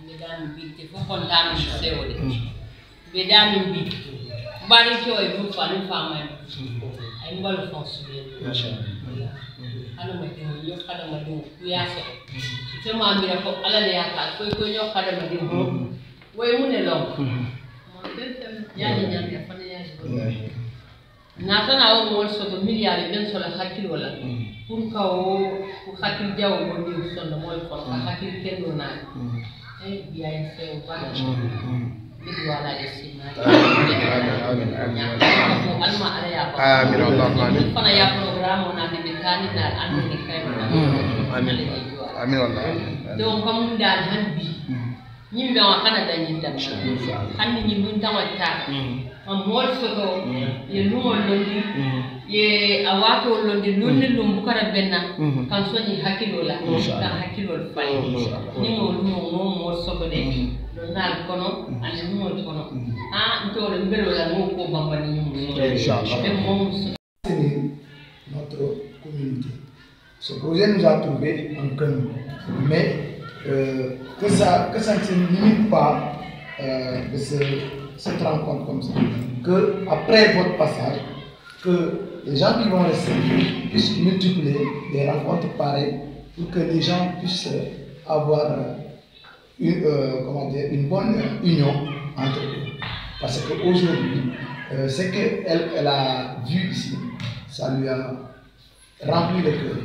Bedami bitti fu kontami sewde. Bedami bitti. Bari ko e bu fa ni fama ay mbal fonsu be. Mashallah. Ana ma tin yo kada ma do ku ya so. Te ma mi ko ala le ya ka ko yo kada ma din ho. Way mu ne long. Ya ni nyam ya fa ne ya. Na sana o mo so to miliyari ben so la hakil wala. Pour ka o ku hakil jaw mo ni so no mo ko hakil ken do na. Biar saya ubah, itu ala esima. Amin. Alma ada ya. Amin Allah. Amin. Karena ya program nanti berkali dan anu nikah. Amin. Amin Allah. Dong kamu dan hanbi. Nyimbe wakana dan nyinda. Hanbi nyimbun tawata. Amol soto ye lumo londi ye awato londi lunni lumbukara benna kan soni hakilo la kan hakilo fay ni mo lumo mo soto de do nal kono ani mo kono ntore mbelo la mo ko bambani nyum inshallah. Notre communauté. Ce projet nous a trouvé en commun, mais que ça ne se limite pas de cette rencontre comme ça, que après votre passage, que les gens qui vont rester puissent multiplier des rencontres pareilles pour que les gens puissent avoir une bonne union entre eux. Parce qu'aujourd'hui, ce qu'elle a vu ici, ça lui a rempli le cœur.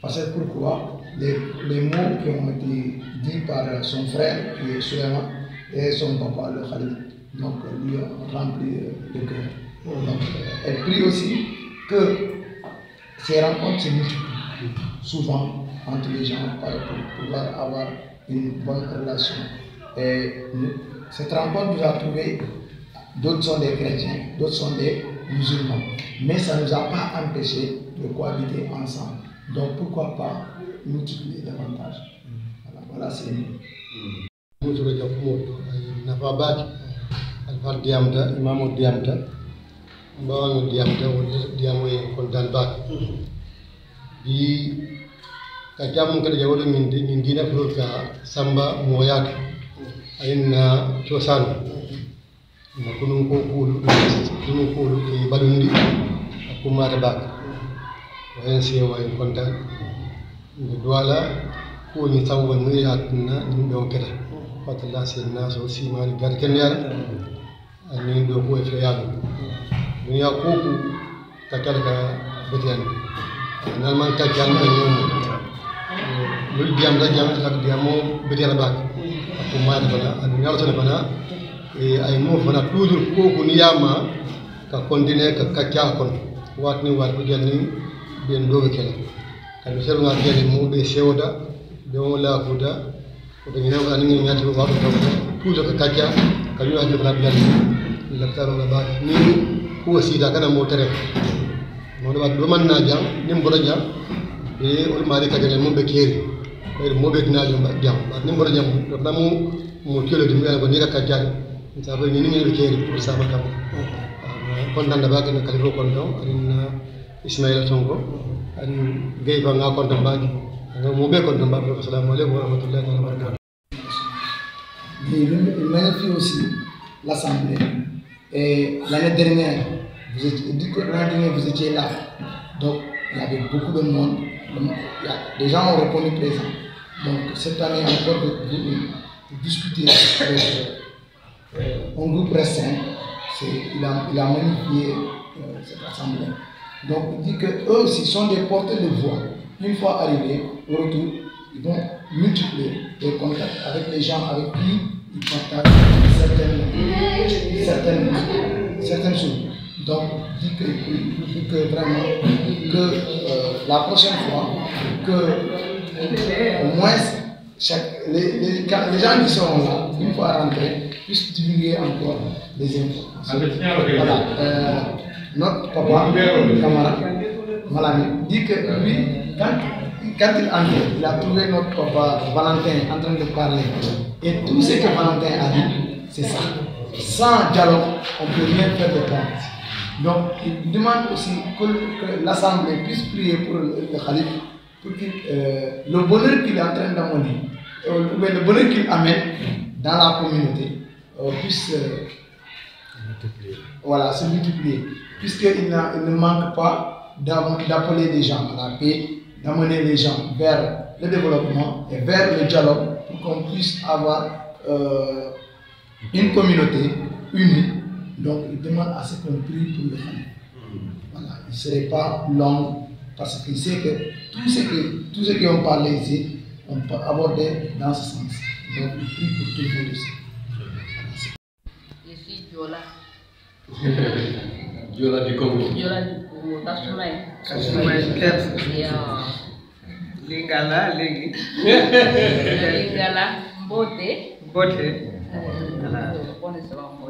Parce que pourquoi les mots qui ont été dits par son frère, qui est Suleiman, et son papa, le Khalid, donc lui a rempli le cœur. Donc elle prie aussi que ces rencontres se multiplient souvent entre les gens pour pouvoir avoir une bonne relation. Et cette rencontre nous a trouvé, d'autres sont des chrétiens, d'autres sont des musulmans, mais ça ne nous a pas empêché de cohabiter ensemble. Donc pourquoi pas multiplier davantage. Voilà, c'est alfal diamta imamo diamta mbawano diamta wala diamo e kontan bak bi ka jamu kada jawdo min dina flor ka samba moyak ayna ciosan na kunun ko kulu e badundi akumata bak wayen si wayen kontan ngi doala ko ni tawwa no yatna ni do keda fatalla sen naso simani garken yara ani do ko e feyado dunya koku takalka betian nal man ka jang ko ñom lu diam da jang ak diamo betian bak ko ma bana an ñaw tan bana e ay mo fana toujours koku ni yama ka continuer ka kacca kon wat ni wat ko janni ben do kala kan seru nga jeli mo be sewda be mo la kuda ko dañu neew ani ngi ñati ko toujours ka kacca ka ñu wax la bial laktaro la ba ni ko sida kana mo tere mo do man na jam nim boro jam e ol mari ka jale mo be keri mo be dina jam jam nim boro jam do namu mo kelo di ngala ko ni ka kacca sa ba ni ngi be keri pour sa ba kam kon dan da ba ka kalifo kon do adina Ismaila Sonko ani gay ba nga kon do ba mo be kon do ba assalamu alaykum wa rahmatullahi wa barakatuh. Il magnifie aussi l'Assemblée. Et l'année dernière, vous étiez là. Donc, il y avait beaucoup de monde. Les gens ont répondu présent. Donc, cette année, encore, vous discutez avec un groupe restreint. Il a magnifié cette Assemblée. Donc, il dit qu'eux aussi sont des porteurs de voix. Une fois arrivés, au retour, ils vont multiplier les contacts avec les gens avec qui ils partagent certaines choses. Donc, dit que vraiment, que la prochaine fois, que au moins les gens qui seront là, une fois rentrés, puissent divulguer encore des informations. Voilà. Notre papa, Kamara, Malami, dit que lui, quand il entre, il a trouvé notre papa Valentin en train de parler. Et tout ce que Valentin a dit, c'est ça. Sans dialogue, on ne peut rien faire de bon. Donc, il demande aussi que l'Assemblée puisse prier pour le Khalif, pour que le bonheur qu'il est en train d'amener, le bonheur qu'il amène, dans la communauté puisse voilà, se multiplier, puisqu'il ne manque pas d'appeler les gens à la paix, d'amener les gens vers le développement et vers le dialogue pour qu'on puisse avoir une communauté unie. Donc il demande à ce qu'on prie pour le Khalife. Voilà, il ne serait pas long parce qu'il sait que tout ce qu'on parlé ici, on peut aborder dans ce sens. Donc il prie pour tout le monde aussi. Je suis Diola. Diola du Congo. Diola du Congo, Kasumai. Lingala, Lingi. Lingala, Mbote. Mbote.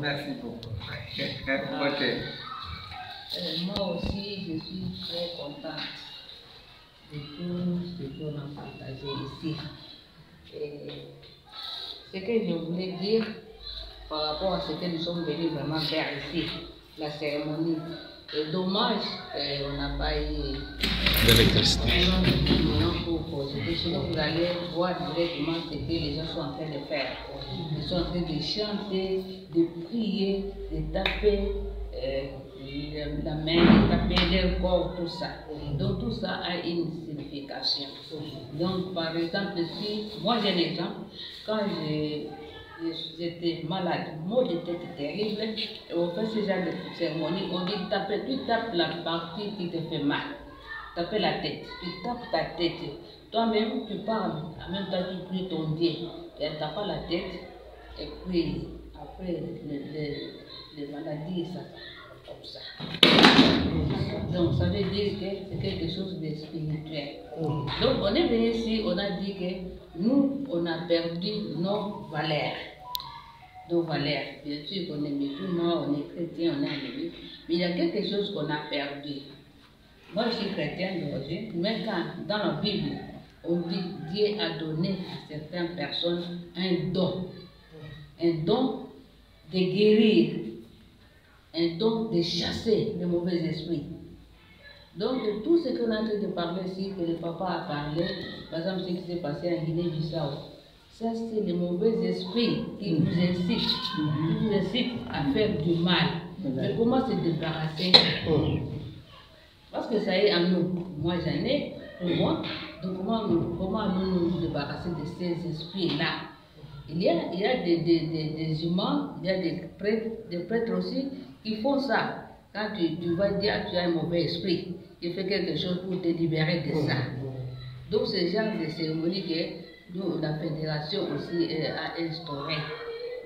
Merci beaucoup. Moi aussi, je suis très contente de tout ce qu'on a partagé ici. Et ce que je voulais dire par rapport à ce que nous sommes venus vraiment faire ici, la cérémonie. Et dommage, on n'a pas eu d'électricité. Pour poser. Sinon, vous allez voir directement ce que les gens sont en train de faire. Ils sont en train de chanter, de prier, de taper la main, de taper leur corps, tout ça. Donc tout ça a une signification. Donc par exemple, si moi j'ai un exemple, quand j'étais malade, mot de tête terrible, et on fait ce genre de cérémonie, on dit taper, tu tapes la partie qui te fait mal. Taper la tête, tu tapes ta tête. Toi-même, tu parles, en même temps tu pries ton Dieu. Tu ne tapes pas la tête, et puis après, les maladies, ça comme ça. Donc ça veut dire que c'est quelque chose de spirituel. Donc on est venu ici, on a dit que nous, on a perdu nos valeurs. Nos valeurs. Bien sûr qu'on est musulman, on est chrétien, on est animé, mais il y a quelque chose qu'on a perdu. Moi je suis chrétienne d'origine, mais quand dans la Bible, on dit Dieu a donné à certaines personnes un don de guérir, un don de chasser les mauvais esprits. Donc, de tout ce qu'on est en train de parler ici, que le papa a parlé, par exemple, ce qui s'est passé en Guinée-Bissau, ça c'est les mauvais esprits qui vous incitent à faire du mal. Mais comment se débarrasser? Parce que ça est en nous. Moi j'en ai, pour moi. Donc, comment nous débarrasser de ces esprits-là? Il y a des humains, il y a des prêtres aussi qui font ça. Quand tu vas dire que tu as un mauvais esprit, il fait quelque chose pour te libérer de ça. Donc, c'est le genre de cérémonie que nous, la fédération aussi a instauré.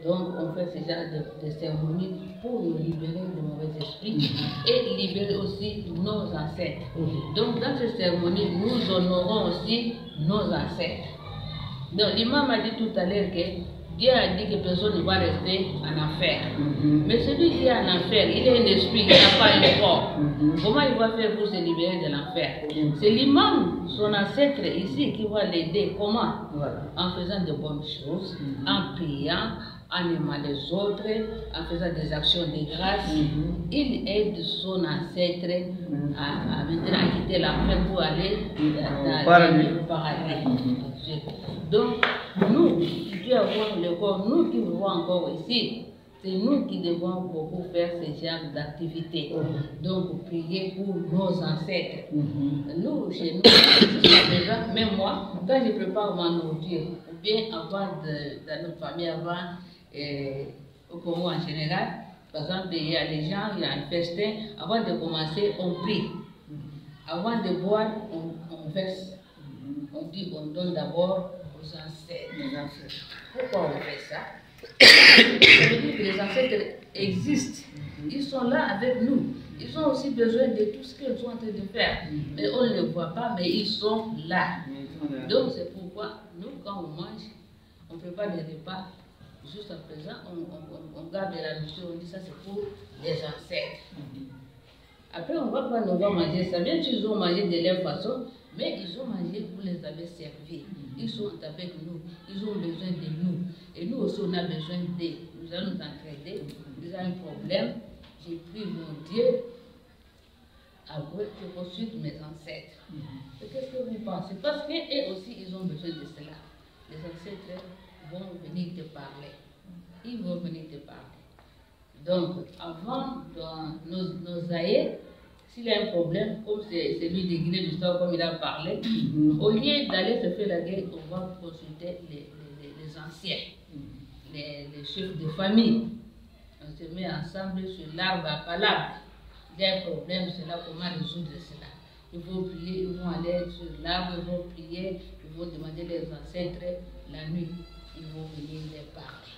Donc, on fait ce genre de cérémonie pour nous libérer de mauvais esprits et libérer aussi nos ancêtres. Donc, dans cette cérémonie, nous honorons aussi nos ancêtres. Donc, l'imam a dit tout à l'heure que Dieu a dit que personne ne va rester en enfer. Mais celui qui est en enfer, il est un esprit, il n'a pas un corps. Comment il va faire pour se libérer de l'enfer? C'est l'imam, son ancêtre ici, qui va l'aider. Comment? En faisant de bonnes choses, en priant, en aimant les autres, en faisant des actions de grâce. Il aide son ancêtre à quitter l'enfer pour aller dans le paradis. Donc, nous qui avons le corps, nous qui vivons encore ici, c'est nous qui devons beaucoup faire ce genre d'activités. Donc, prier pour nos ancêtres. Nous, chez nous, déjà, même moi, quand je prépare ma nourriture, ou bien avant dans notre famille, avant, au Congo en général, par exemple, il y a des gens, il y a un festin, avant de commencer, on prie. Avant de boire, on verse. On dit, on donne d'abord aux ancêtres. Pourquoi on fait ça? Ça veut dire que les ancêtres existent. Ils sont là avec nous. Ils ont aussi besoin de tout ce qu'ils sont en train de faire. Mais on ne les voit pas, mais ils sont là. Donc c'est pourquoi nous, quand on mange, on prépare des repas. Juste à présent, on garde la nourriture, on dit ça c'est pour les ancêtres. Après, on va manger ça. Bien sûr, ils ont mangé de leur façon, mais ils ont mangé pour les avoir servis. Ils sont avec nous, ils ont besoin de nous. Et nous aussi, on a besoin d'eux. Nous allons nous entraider. Ils ont un problème. J'ai pris mon Dieu. Après, je consulte mes ancêtres. Qu'est-ce que vous pensez? Parce qu'eux aussi, ils ont besoin de cela. Les ancêtres vont venir te parler. Ils vont venir te parler. Donc, avant, dans nos aïeux, s'il y a un problème, comme c'est celui de Guinée-Bissau, comme il a parlé, au lieu d'aller se faire la guerre, on va consulter les anciens, les chefs de famille. On se met ensemble sur l'arbre à palabre. Il y a un problème, c'est là comment résoudre cela. Ils vont prier, ils vont aller sur l'arbre, ils vont prier, ils vont demander les ancêtres la nuit. Ils vont venir les parler.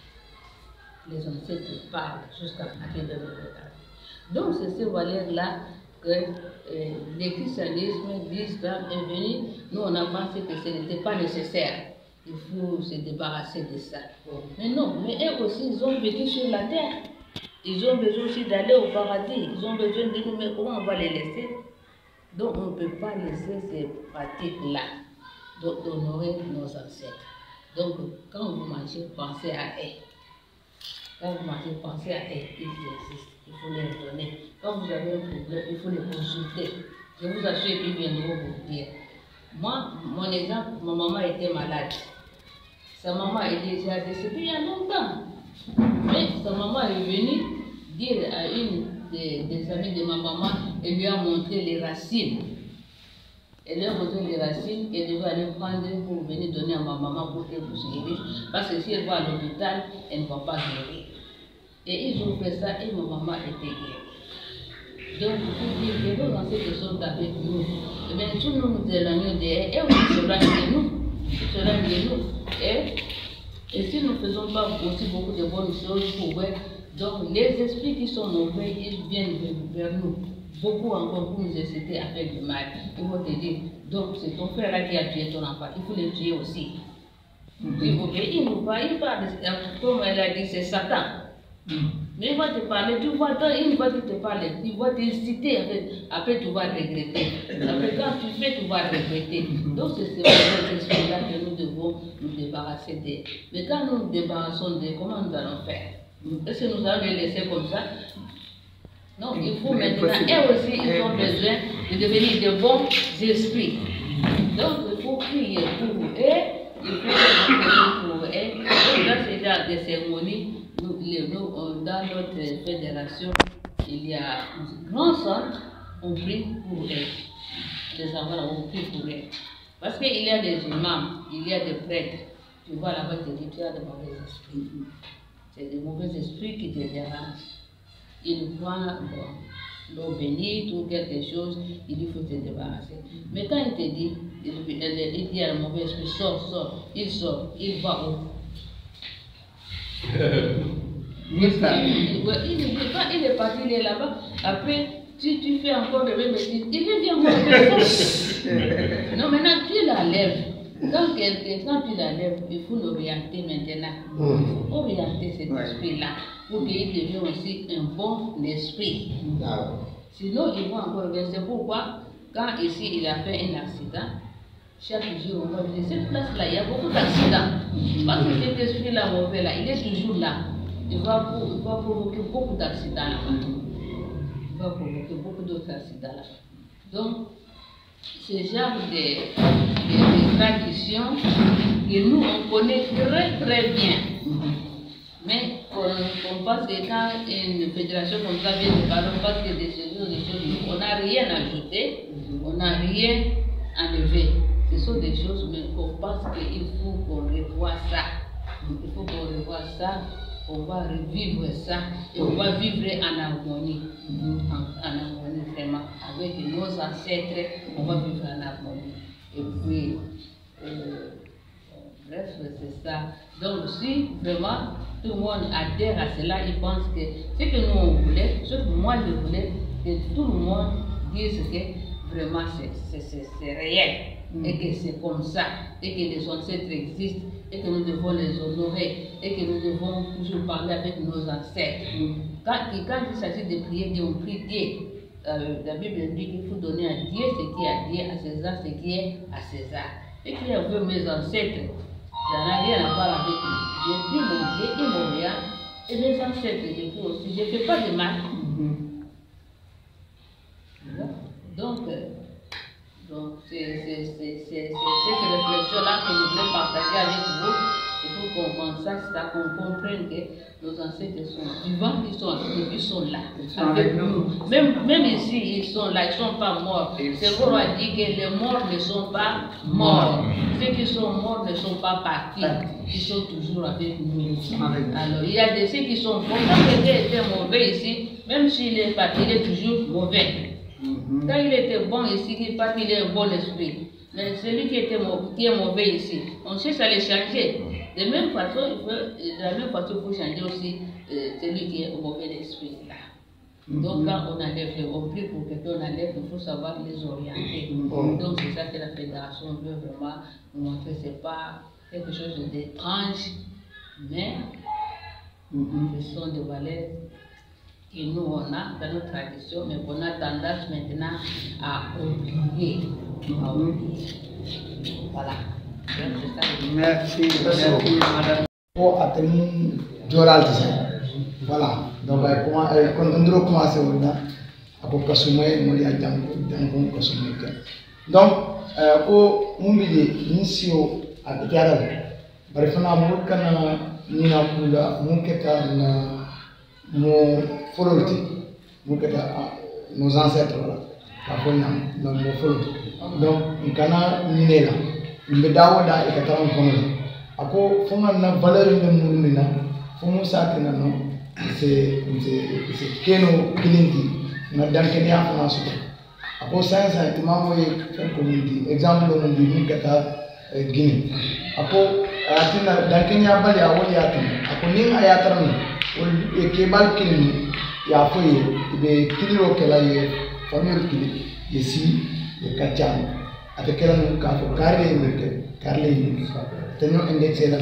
Les ancêtres parlent jusqu'à partir de l'hôpital. Donc c'est ces valeurs-là que le christianisme, l'islam est venu. Nous on a pensé que ce n'était pas nécessaire. Il faut se débarrasser de ça. Mais non, mais eux aussi, ils ont vécu sur la terre. Ils ont besoin aussi d'aller au paradis. Ils ont besoin de nous, mais comment on va les laisser? Donc on ne peut pas laisser ces pratiques-là d'honorer nos ancêtres. Donc quand vous mangez, pensez à eux. Quand vous mangez, pensez à eux. Ils existent. Il faut les donner. Quand vous avez un problème, il faut les consulter. Je vous assure qu'ils viendront vous dire. Moi, mon exemple, ma maman était malade. Sa maman est déjà décédée il y a longtemps. Mais sa maman est venue dire à une des amies de ma maman, elle lui a montré les racines. Elle lui a montré les racines qu'elle devait aller prendre pour venir donner à ma maman pour qu'elle puisse guérir. Parce que si elle va à l'hôpital, elle ne va pas guérir. Et ils ont fait ça et ma maman était guérie. Donc, pour dire que nos ancêtres sont avec nous, eh bien, tous nous nous éloignons d'eux, et aussi s'éloignent de nous. Ils s'éloignent de nous. Et si nous ne faisons pas aussi beaucoup de bonnes choses pour eux, donc les esprits qui sont mauvais, ils viennent vers nous. Beaucoup encore pour nous inciter à faire du mal. Ils vont te dire, donc c'est ton frère là qui a tué ton enfant, il faut le tuer aussi. Il nous parle, comme elle a dit, c'est Satan. Mais il va te parler, tu vois, il va te parler, il va t'inciter, après tu vas regretter. Après quand tu fais, tu vas regretter. Donc c'est ces esprits-là que nous devons nous débarrasser d'eux. Mais quand nous nous débarrassons d'eux, comment nous allons faire? Est-ce que nous allons les laisser comme ça? Non, il faut maintenant, eux aussi, ils ont besoin de devenir de bons esprits. Donc il faut prier pour eux, il faut prier pour eux. Et dans ce genre de cérémonie, dans notre fédération, il y a un grand centre, on prie pour eux. Les enfants, on prie pour eux. Parce qu'il y a des imams, il y a des prêtres. Tu vois là-bas, tu as de mauvais esprits. C'est des mauvais esprits qui te dérangent. Il prend l'eau bénite ou quelque chose, il dit qu'il faut te débarrasser. Mais quand il te dit, il dit à le mauvais esprit, sort, il va où? Il est parti, il est là-bas. Après, si tu fais encore le même métier, il vient encore faire. Non, maintenant tu la lèves. Quand tu la lèves, il faut l'orienter maintenant. Il faut orienter cet esprit-là pour qu'il devienne aussi un bon esprit. Sinon, il va encore revenir. C'est pourquoi, quand ici il a fait un accident, chaque jour on va dire, cette place-là, il y a beaucoup d'accidents. Parce que cet esprit-là mauvais là, il est toujours là. Il va provoquer beaucoup d'accidents là-bas. Il va provoquer beaucoup d'autres accidents là. Donc, ce genre de traditions que nous on connaît très très bien. Mais on pense que quand une fédération comme ça vient de parler, on pense que des choses, on n'a rien ajouté, on n'a rien enlevé. Ce sont des choses, mais on pense qu'il faut qu'on revoie ça. Il faut qu'on revoie ça, on va revivre ça, et on va vivre en harmonie. En harmonie vraiment. Avec nos ancêtres, on va vivre en harmonie. Et puis, bref, c'est ça. Donc si vraiment tout le monde adhère à cela, il pense que ce que nous on voulait, ce que moi je voulais, que tout le monde dise que vraiment c'est réel. Et que c'est comme ça, et que les ancêtres existent, et que nous devons les honorer, et que nous devons toujours parler avec nos ancêtres. Quand il s'agit de prier Dieu, on prie Dieu. La Bible dit qu'il faut donner à Dieu ce qui est à Dieu, à César ce qui est à César. Et qu'il y a vu mes ancêtres, ça n'a rien à voir avec eux. J'ai pris mon Dieu et mon bien, et mes ancêtres, j'ai pris aussi. Je ne fais pas de mal. Donc c'est cette réflexion-là que je voulais partager avec vous. Il faut qu'on sache ça, qu'on comprenne que nos ancêtres sont vivants, ils sont là. Avec nous. Même ici, ils sont là, ils ne sont pas morts. C'est pour dire que les morts ne sont pas morts. Ceux qui sont morts ne sont pas partis. Ils sont toujours avec nous. Alors, il y a ceux qui sont bons. Quand quelqu'un était mauvais ici, même s'il est parti, il est toujours mauvais. Quand il était bon ici, il est parti, il a un bon esprit. Mais celui qui est mauvais ici, on cherche à le changer. De la même façon, il faut changer aussi celui qui est au mauvais esprit là. Donc quand on enlève, on prie pour quelqu'un, on enlève, il faut savoir les orienter. Donc c'est ça que la fédération veut vraiment montrer. C'est pas quelque chose d'étrange, mais ce sont des valeurs que nous on a dans notre tradition, mais qu'on a tendance maintenant à oublier. Voilà. Merci, madame. Pour atteindre Joral, voilà. Donc, quand on doit commencer, on a pour consommer, on a donc, pour m'oublier, mission à Tiara, bref, on a beaucoup de Nina Pula, mon follower, nos ancêtres, nos followers. Donc, on a Ninela, une bédaouda et Kataran Konola. Ako fonga na valeur de murumina fomu sakina no c'est keno kilinti na dankeni afana so ako sansa timamo e community exemple no ndi ni kata Guinée ako atina dankeni abali awoli atin ako ning ayatran o kebal kilini ya foye be kiliro kala ye famille kili yesi e kachan atakela no ka ko karle ngeke karle ni tenons indexé là.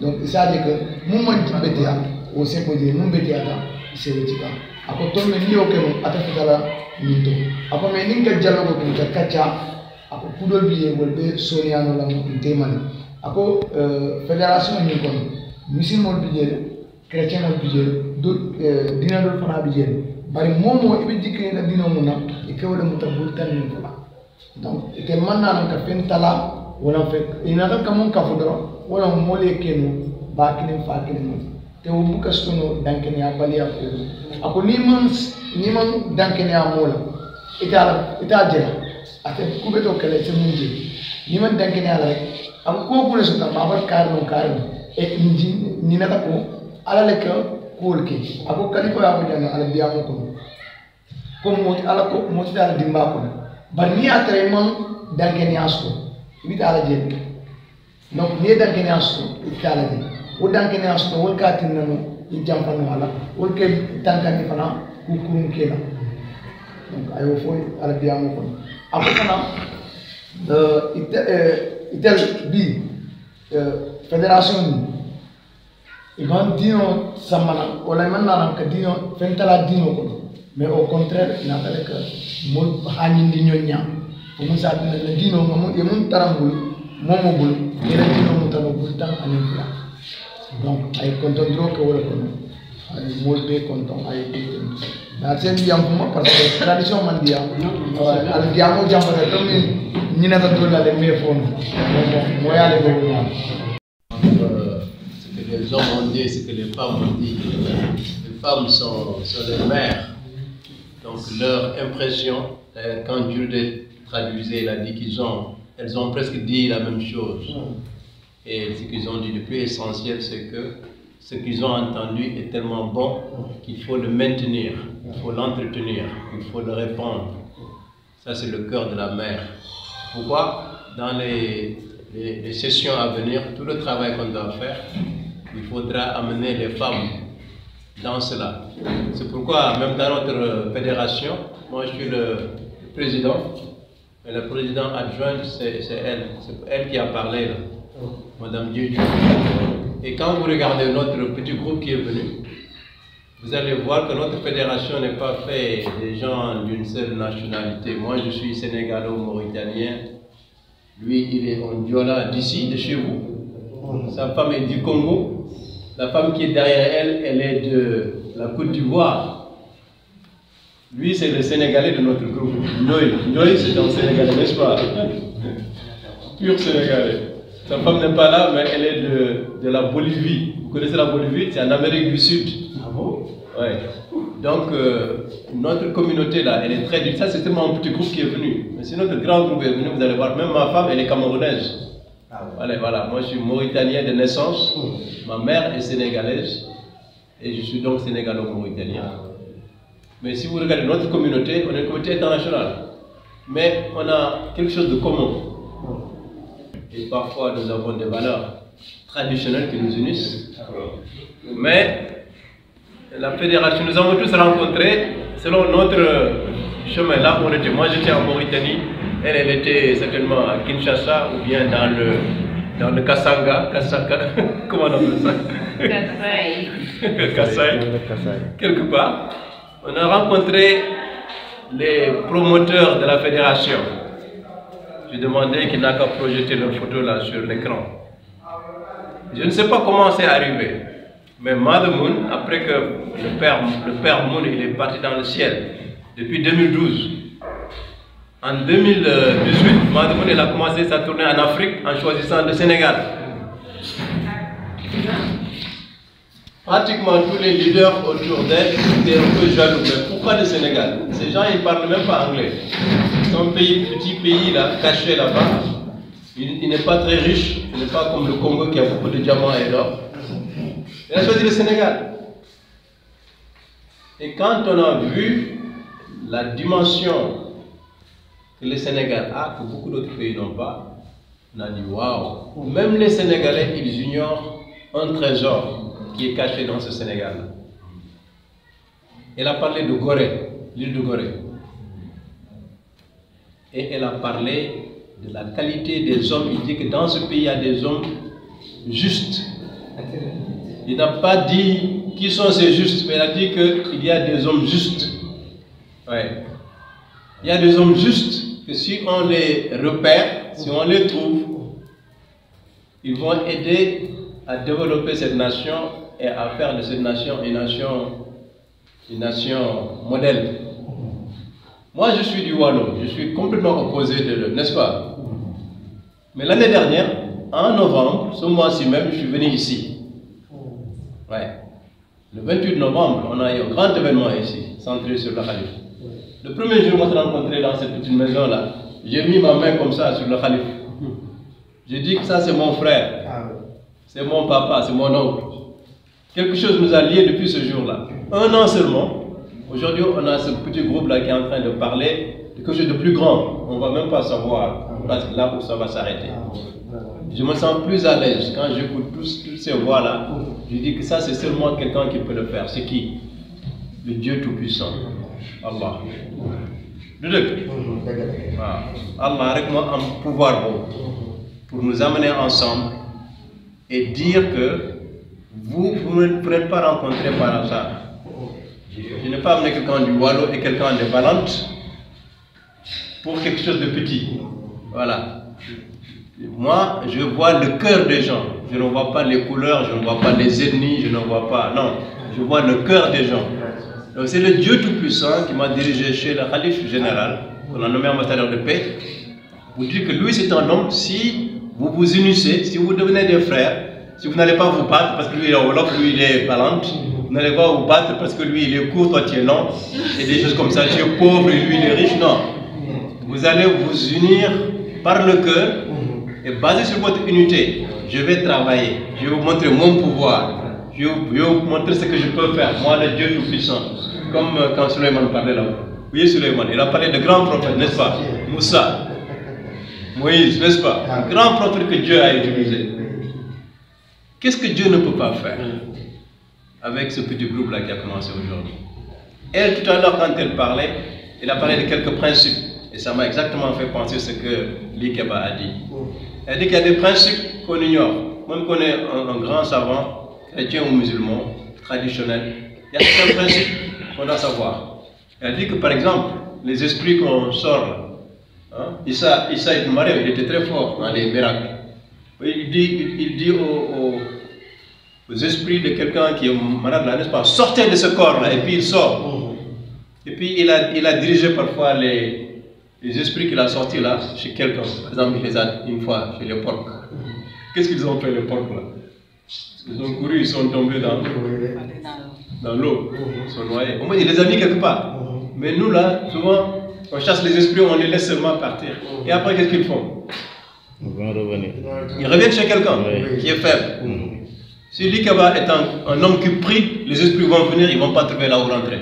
Donc, ça veut dire que mon bétia, au CPD, mon bétia, c'est le tika. Après, tout le monde dit que nous avons là, nous. Après, mais nous avons dialogue avec nous, kacha. Après, pour le billet, vous le sonia nous là, nous témoignons. Après, fédération nous connaît. Musulman le billet, chrétien le billet, d'autres dîners de fana billet. Bari momo, il dit que les dîners mona, et que vous le mutabultan nous là. Donc, et que maintenant, nous avons fait tala. Wala fait inata kamon kafudro wala mole kenu bakini fakini te ubuka stono dankeni abali ako ni man dankeni amola ita jela ate kubeto kale se munje ni man dankeni ala ako ko ko so ta babar karno e inji ni nata ko ala le ko ke ako kali ko abo jana ala biamo ko mo ala ko mo ta ala dimba ko bar ni atre man dankeni asko ibita ala jeni donc ni dan kene asto ibita ala jeni o dan kene asto wol ka tinano i jampano ala wol ke tankani fana ku kurun kena donc ayo fo ala diamo ko apo fana itel bi fédération ni iban dino samana wala man naram ka dino fentala dino ko mais au contraire na tale ka mo hanindi nyonya pour nous ça le dino et mon tarambul momobul et le dino mutanobul tan anifla donc ay content trop que wala ko ay molbe content ay na sen biam kuma parce que tradition mandia al diamo jambare to ni na to la le me fon mo ya le go ce que les hommes ont dit, ce que les femmes ont dit. Les femmes sont les mères, donc leur impression quand Dieu traduisait, il a dit elles ont presque dit la même chose. Et ce qu'ils ont dit le plus essentiel, c'est que ce qu'ils ont entendu est tellement bon qu'il faut le maintenir, il faut l'entretenir, il faut le répandre. Ça, c'est le cœur de la mère. Pourquoi? Dans les sessions à venir, tout le travail qu'on doit faire, il faudra amener les femmes dans cela. C'est pourquoi, même dans notre fédération, moi je suis le président, et le président adjoint, c'est elle qui a parlé, là, Madame Dieu. Et quand vous regardez notre petit groupe qui est venu, vous allez voir que notre fédération n'est pas faite des gens d'une seule nationalité. Moi, je suis sénégalo-mauritanien. Lui, il est Ondiola d'ici, de chez vous. Sa femme est du Congo. La femme qui est derrière elle, elle est de la Côte d'Ivoire. Lui, c'est le Sénégalais de notre groupe. Noy, c'est un Sénégalais, n'est-ce pas? Pur Sénégalais. Sa femme n'est pas là, mais elle est de la Bolivie. Vous connaissez la Bolivie? C'est en Amérique du Sud. Ah bon? Ouais. Donc, notre communauté là, elle est très dure. Ça, c'est tellement un petit groupe qui est venu. Mais si notre grand groupe est venu, vous allez voir, même ma femme, elle est camerounaise. Ah ouais. Voilà, voilà. Moi, je suis mauritanien de naissance. Ma mère est sénégalaise. Et je suis donc sénégalo-mauritanien. Mais si vous regardez notre communauté, on est une communauté internationale. Mais on a quelque chose de commun. Et parfois, nous avons des valeurs traditionnelles qui nous unissent. Mais la fédération, nous avons tous rencontrés selon notre chemin. Là où on était, moi j'étais en Mauritanie, elle était certainement à Kinshasa ou bien dans le Kassanga, comment on appelle ça? Kassai. Quelque part. On a rencontré les promoteurs de la fédération. J'ai demandé qu'ils n'aient qu'à projeter leur photo là sur l'écran. Je ne sais pas comment c'est arrivé. Mais Mademoun, après que le père Moun il est parti dans le ciel depuis 2012, en 2018, Mademoun elle a commencé sa tournée en Afrique en choisissant le Sénégal. Pratiquement tous les leaders autour d'elle étaient un peu jaloux. Mais pourquoi le Sénégal? Ces gens ils ne parlent même pas anglais. C'est un petit pays là, caché là-bas. Il n'est pas très riche, il n'est pas comme le Congo qui a beaucoup de diamants et d'or. Il a choisi le Sénégal. Et quand on a vu la dimension que le Sénégal a, que beaucoup d'autres pays n'ont pas, on a dit waouh, même les Sénégalais, ils ignorent un trésor qui est caché dans ce Sénégal. Elle a parlé de Gorée, l'île de Gorée. Et elle a parlé de la qualité des hommes. Il dit que dans ce pays, il y a des hommes justes. Il n'a pas dit qui sont ces justes, mais il a dit qu'il y a des hommes justes. Ouais. Il y a des hommes justes que si on les repère, si on les trouve, ils vont aider à développer cette nation et à faire de cette nation une nation modèle. Moi, je suis du Wallo, je suis complètement opposé de l'eux, n'est-ce pas? Mais l'année dernière, en novembre, ce mois-ci même, je suis venu ici. Ouais. Le 28 novembre, on a eu un grand événement ici, centré sur le Khalif. Le premier jour, on s'est rencontrés dans cette petite maison-là. J'ai mis ma main comme ça sur le Khalif. J'ai dit que ça, c'est mon frère. C'est mon papa, c'est mon oncle. Quelque chose nous a liés depuis ce jour-là. Un an seulement. Aujourd'hui, on a ce petit groupe-là qui est en train de parler de quelque chose de plus grand. On ne va même pas savoir là où ça va s'arrêter. Je me sens plus à l'aise quand j'écoute toutes ces voix-là. Je dis que ça, c'est seulement quelqu'un qui peut le faire. C'est qui? Le Dieu Tout-Puissant. Allah. Allah avec moi un pouvoir pour nous amener ensemble et dire que vous ne pourrez pas rencontrer par hasard. Je n'ai pas amené quelqu'un du Wallo et quelqu'un de Valente pour quelque chose de petit. Voilà. Moi, je vois le cœur des gens. Je ne vois pas les couleurs, je ne vois pas les ethnies, je ne vois pas. Non, je vois le cœur des gens. Donc c'est le Dieu Tout-Puissant qui m'a dirigé chez le Khalif général, qu'on a nommé ambassadeur de paix. Vous dites que lui c'est un homme, si vous vous unissez, si vous devenez des frères, si vous n'allez pas vous battre parce que lui il est Wolof, lui il est Valente, vous n'allez pas vous battre parce que lui il est court, toi tu es long, et des choses comme ça, tu es pauvre et lui il est riche, non. Vous allez vous unir par le cœur et basé sur votre unité, je vais travailler, je vais vous montrer mon pouvoir, je vais vous montrer ce que je peux faire, moi le Dieu Tout-Puissant. Comme quand Suleiman parlait là. Vous voyez Suleiman, il a parlé de grands prophètes, n'est-ce pas? Moussa, Moïse, n'est-ce pas? Grand prophète que Dieu a utilisé. Qu'est-ce que Dieu ne peut pas faire avec ce petit groupe-là qui a commencé aujourd'hui? Elle, tout à l'heure, quand elle parlait, elle a parlé de quelques principes. Et ça m'a exactement fait penser ce que Likeba a dit. Elle dit qu'il y a des principes qu'on ignore. Même qu'on est un grand savant, chrétien ou musulman, traditionnel, il y a certains principes qu'on doit savoir. Elle dit que par exemple, les esprits qu'on sort là, hein, Issa ibn Maryam, il était très fort dans les miracles. Il dit aux esprits de quelqu'un qui est malade là, n'est-ce pas, sortez de ce corps là, et puis il sort. Et puis il a dirigé parfois les esprits qu'il a sortis là chez quelqu'un. Par exemple, il les a une fois chez les porcs. Qu'est-ce qu'ils ont fait, les porcs là? Ils ont couru, ils sont tombés dans l'eau, ils sont noyés. Au moins, il les a mis quelque part. Mais nous là, souvent, on chasse les esprits, on les laisse seulement partir. Et après, qu'est-ce qu'ils font? Ils reviennent chez quelqu'un qui est faible. Si l'Ikaba est un homme qui prie, les esprits vont venir, ils ne vont pas trouver là où rentrer.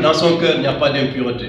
Dans son cœur, il n'y a pas d'impureté.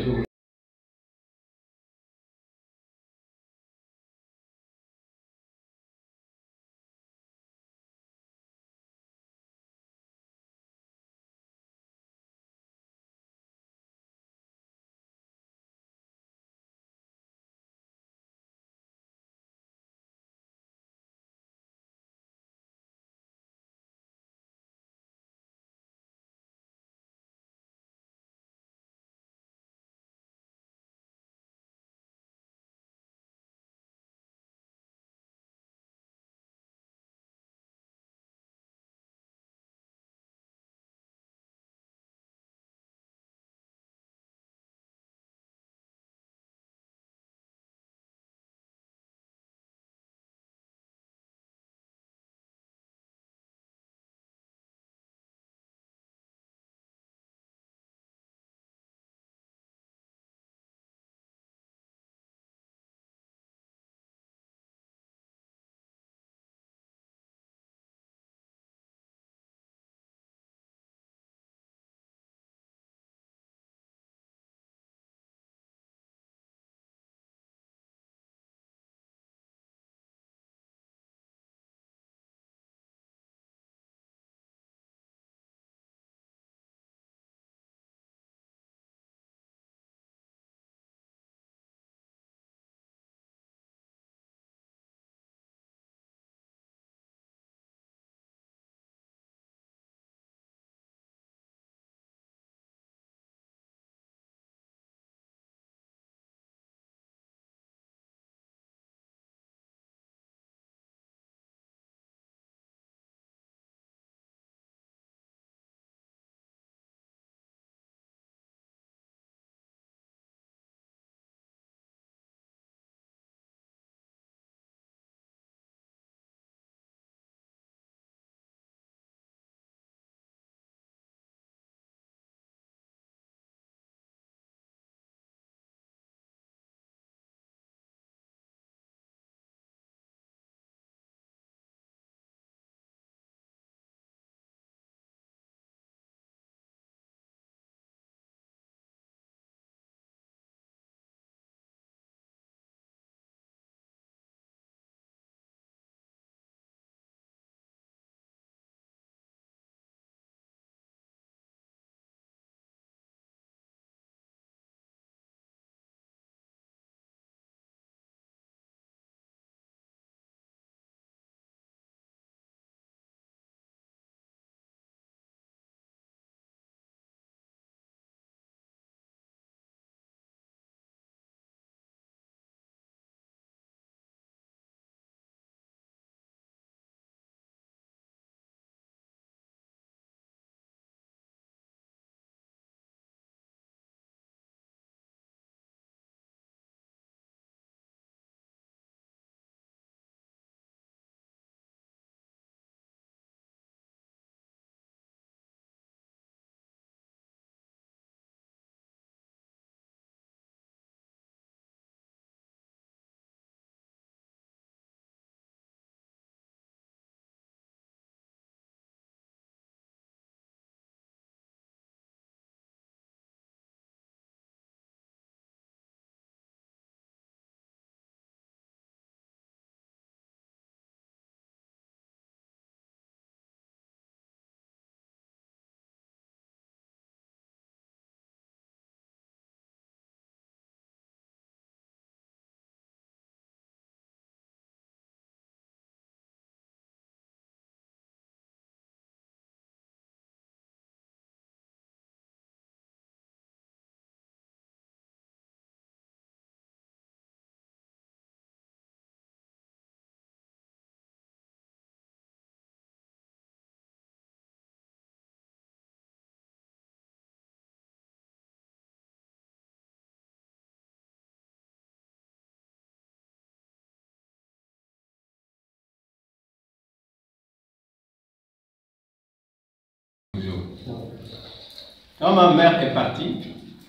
Quand ma mère est partie,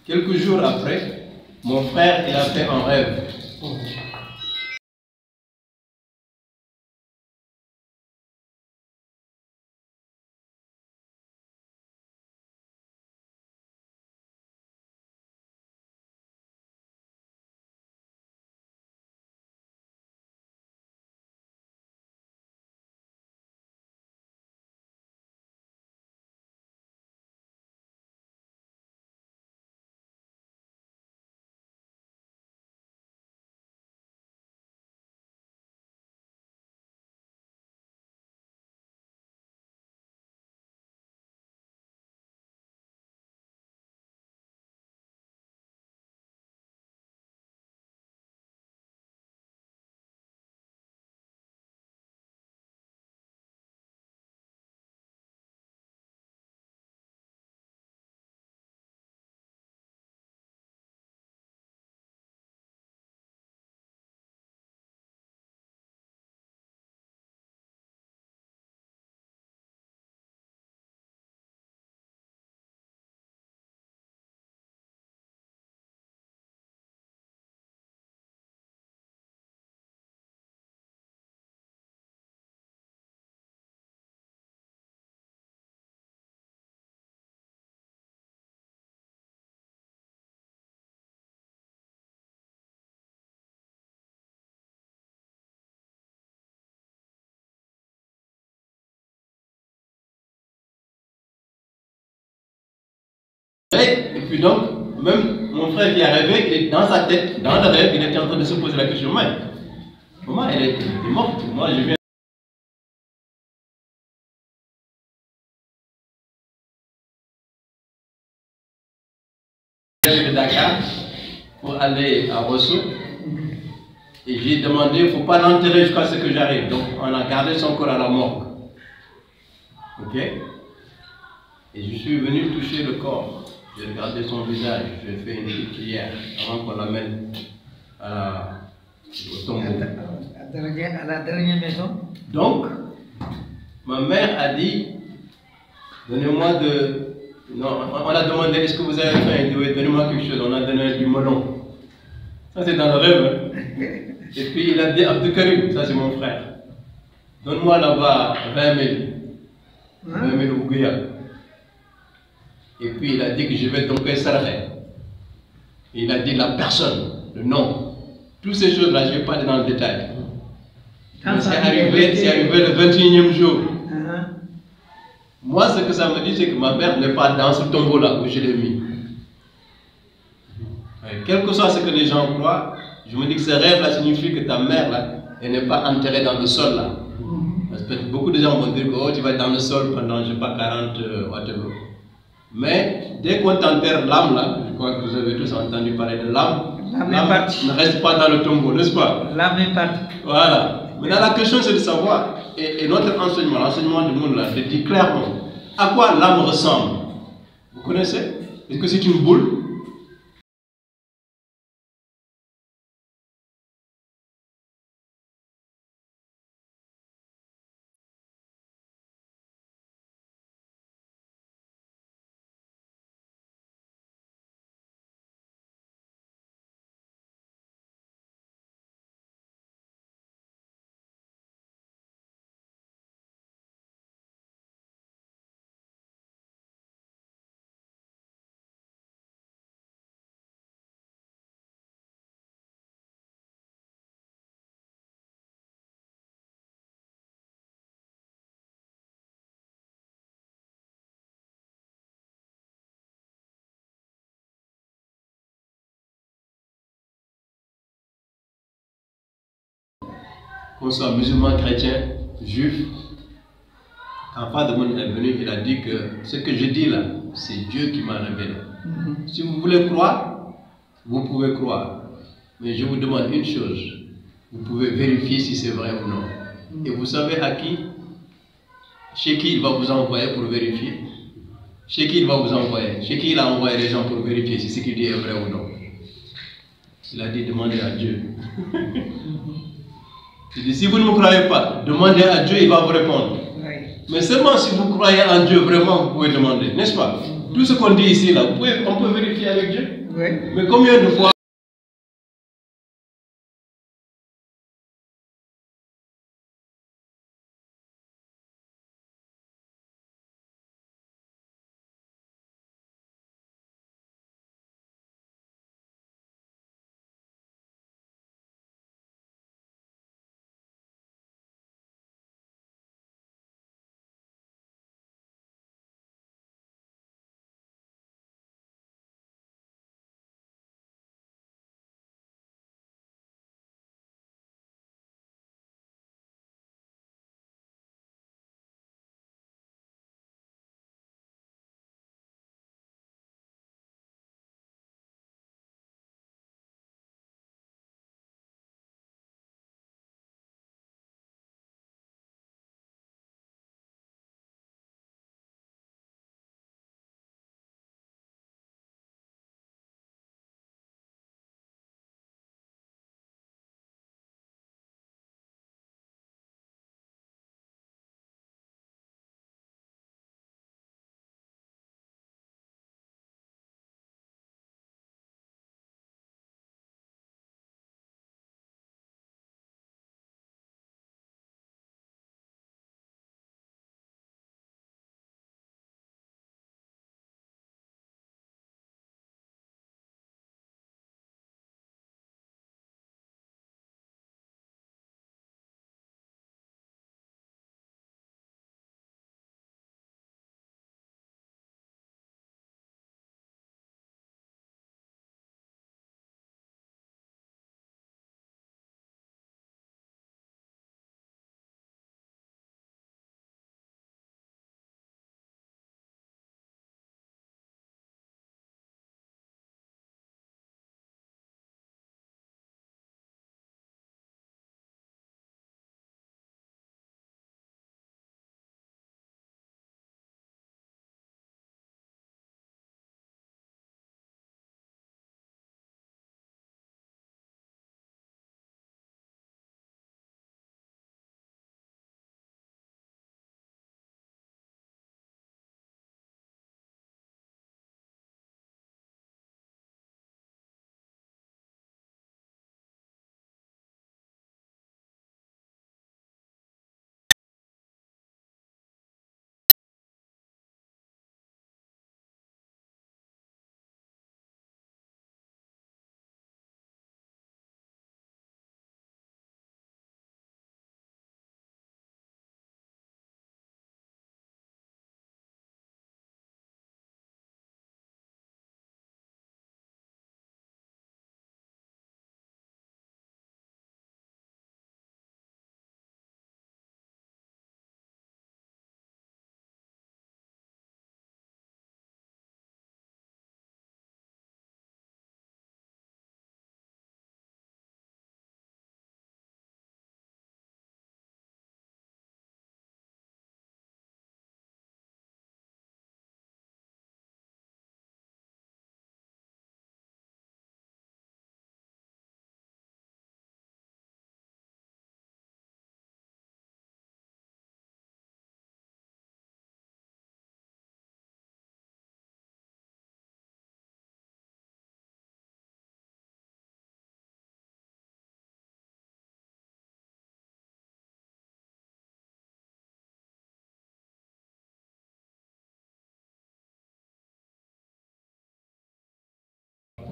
quelques jours après, mon frère il a fait un rêve. Et puis donc, même mon frère qui est rêvé, il est dans sa tête, dans le rêve, il était en train de se poser la question, mais maman, elle est morte, moi je viens. De Dakar pour aller à Rosso et j'ai demandé, il ne faut pas l'enterrer jusqu'à ce que j'arrive. Donc on a gardé son corps à la morgue. Ok? Et je suis venu toucher le corps. J'ai regardé son visage, j'ai fait une petite prière avant qu'on l'amène au tombeau. À la dernière maison. Donc, ma mère a dit, donnez-moi de... Non, on a demandé, est-ce que vous avez faim? Il dit, oui, donnez-moi quelque chose. On a donné du melon. Ça, c'est dans le rêve. Hein? Et puis, il a dit, Abdou Karim, ça, c'est mon frère. Donne-moi là-bas 20 000. 20 000 Ouguya. Et puis, il a dit que je vais tomber Sarahé. Il a dit la personne, le nom. Toutes ces choses-là, je ne vais pas aller dans le détail. C'est arrivé le 21e jour. Moi, ce que ça me dit, c'est que ma mère n'est pas dans ce tombeau-là où je l'ai mis. Quel que soit ce que les gens croient, je me dis que ce rêve-là signifie que ta mère, là, elle n'est pas enterrée dans le sol, là. Parce que beaucoup de gens vont dire que oh, tu vas être dans le sol pendant, je ne sais pas, 40 whatever. Mais dès qu'on t'enterre l'âme, là, je crois que vous avez tous entendu parler de l'âme, l'âme ne reste pas dans le tombeau, n'est-ce pas? L'âme est partie. Voilà. Maintenant, la question, c'est de savoir, et notre enseignement, l'enseignement du monde, là, le dit clairement, à quoi l'âme ressemble. Vous connaissez? Est-ce que c'est une boule? Qu'on soit musulman, chrétien, juif, quand Fadou est venu, il a dit que ce que je dis là, c'est Dieu qui m'a révélé. Si vous voulez croire, vous pouvez croire. Mais je vous demande une chose, vous pouvez vérifier si c'est vrai ou non. Et vous savez à qui? Chez qui il va vous envoyer pour vérifier? Chez qui il va vous envoyer? Chez qui il a envoyé les gens pour vérifier si ce qu'il dit est vrai ou non? Il a dit demandez à Dieu. Il dit si vous ne me croyez pas, demandez à Dieu, il va vous répondre. Mais seulement si vous croyez en Dieu, vraiment, vous pouvez demander, n'est-ce pas? Tout ce qu'on dit ici, là, on peut vérifier avec Dieu. Oui. Mais combien de fois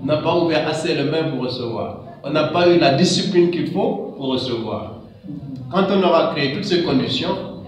on n'a pas ouvert assez les mains pour recevoir. On n'a pas eu la discipline qu'il faut pour recevoir. Quand on aura créé toutes ces conditions,